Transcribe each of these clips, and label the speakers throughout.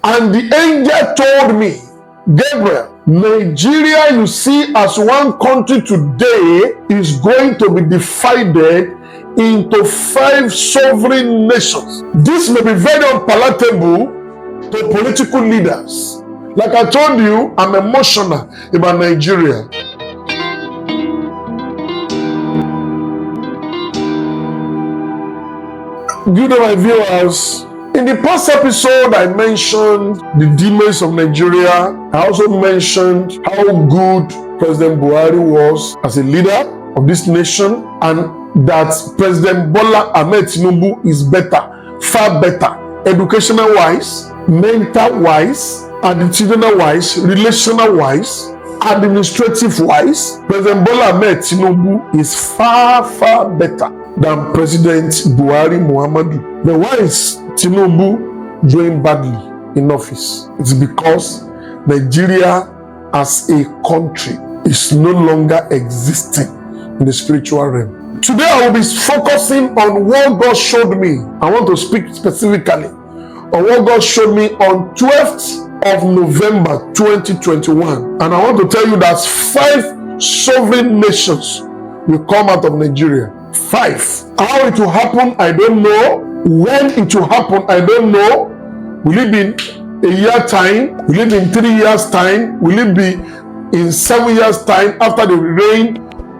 Speaker 1: And the angel told me, Gabriel, Nigeria you see as one country today is going to be divided into 5 sovereign nations. This may be very unpalatable to political leaders. Like I told you, I'm emotional about Nigeria. Good day, my viewers. In the past episode, I mentioned the Demise of Nigeria. I also mentioned how good President Buhari was as a leader of this nation, and that President Bola Ahmed Tinubu is better, far better, educational-wise, mental-wise, attitudinal-wise, relational-wise, administrative-wise. President Bola Ahmed Tinubu is far, far better than President Buhari Muhammadu. But why is Tinubu doing badly in office? It's because Nigeria as a country is no longer existing in the spiritual realm. Today I will be focusing on what God showed me. I want to speak specifically on what God showed me on 12th of November 2021. And I want to tell you that 5 sovereign nations will come out of Nigeria. 5. How it will happen, I don't know. When it will happen, I don't know. Will it be a year time? Will it be in 3 years time? Will it be in 7 years time after the reign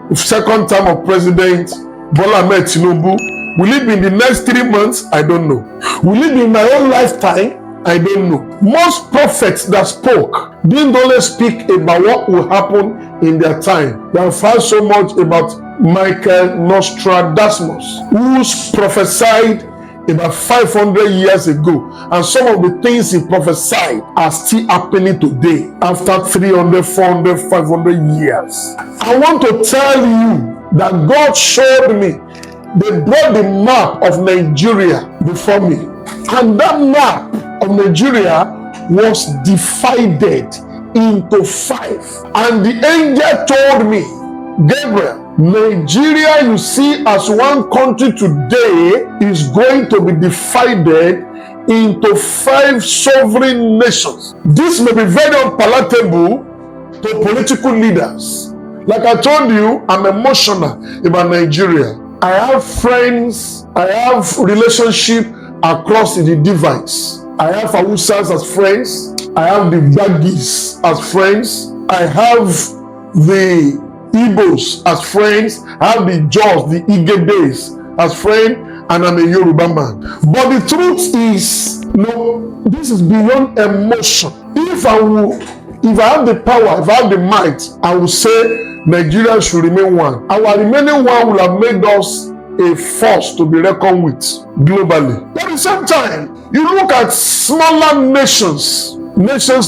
Speaker 1: of second term of President Bola Ahmed Tinubu? Will it be in the next 3 months? I don't know. Will it be in my own lifetime? I don't know. Most prophets that spoke didn't only speak about what will happen in their time. They have found so much about Michael Nostradamus, who prophesied about 500 years ago, and some of the things he prophesied are still happening today after 300, 400, 500 years. I want to tell you that God showed me. They brought the map of Nigeria before me, and that map of Nigeria was divided into 5. And the angel told me, Gabriel, Nigeria you see as one country today is going to be divided into 5 sovereign nations. This may be very unpalatable to political leaders. Like I told you, I'm emotional about Nigeria. I have friends, I have relationship across the divides. I have Hausas as friends, I have the Bagis as friends, I have the Igbos as friends, I have the Jaws, the Igedes as friends, and I'm a Yoruba man. But the truth is, no, this is beyond emotion. If I have the power, if I have the might, I will say Nigeria should remain one. Our remaining one will have made us a force to be reckoned with globally. But at the same time, you look at smaller nations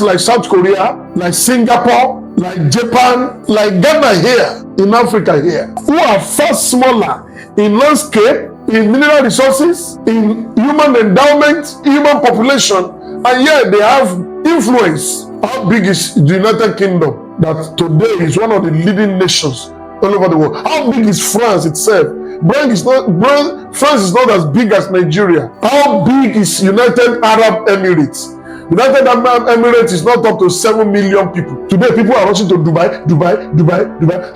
Speaker 1: like South Korea, like Singapore, like Japan, like Ghana here, in Africa here, who are far smaller in landscape, in mineral resources, in human endowment, human population, and yet they have influence. How big is the United Kingdom, that today is one of the leading nations all over the world? How big is France itself? France is not as big as Nigeria. How big is United Arab Emirates? United Arab Emirates is not up to 7 million people. Today, people are rushing to Dubai.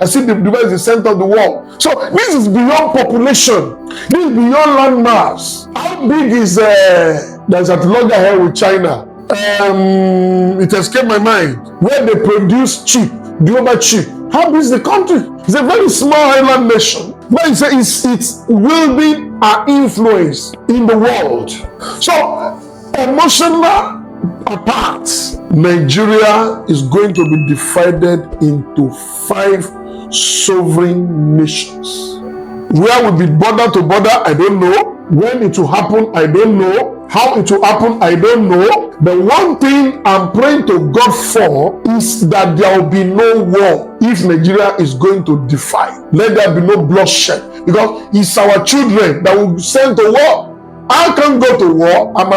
Speaker 1: I see Dubai is the center of the world. So this is beyond population. This is beyond landmass. How big is there's a loggerhead with China? It escaped my mind. Where they produce cheap, global cheap. How big is the country? It's a very small island nation. But it's wielding our influence in the world. So, emotional apart, Nigeria is going to be divided into 5 sovereign nations. Where will be border to border, I don't know. When it will happen, I don't know. How it will happen, I don't know. The one thing I'm praying to God for is that there will be no war if Nigeria is going to divide. Let there be no bloodshed, because it's our children that will be sent to war. I can't go to war. I'm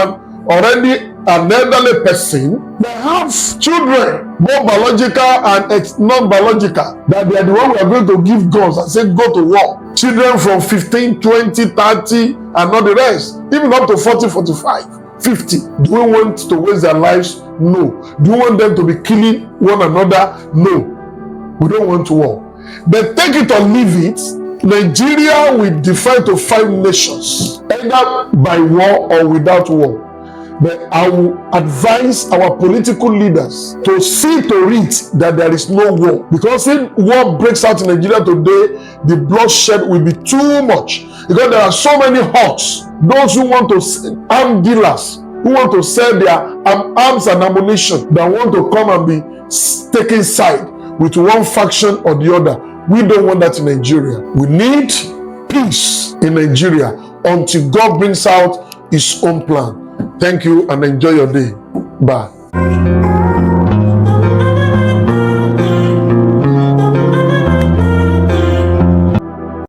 Speaker 1: already an elderly person. They have children, both biological and non-biological, that they are the one who are going to give guns and say go to war. Children from 15, 20, 30, and not the rest, even up to 40, 45. 50? Do we want to waste their lives? No. Do we want them to be killing one another? No. We don't want war. But take it or leave it, Nigeria will defy to 5 nations, either by war or without war. But I will advise our political leaders to see to it that there is no war. Because if war breaks out in Nigeria today, the bloodshed will be too much. Because there are so many hawks, those who want to, arm dealers, who want to sell their arms and ammunition, that want to come and be taking side with one faction or the other. We don't want that in Nigeria. We need peace in Nigeria until God brings out his own plan. Thank you and enjoy your day. Bye.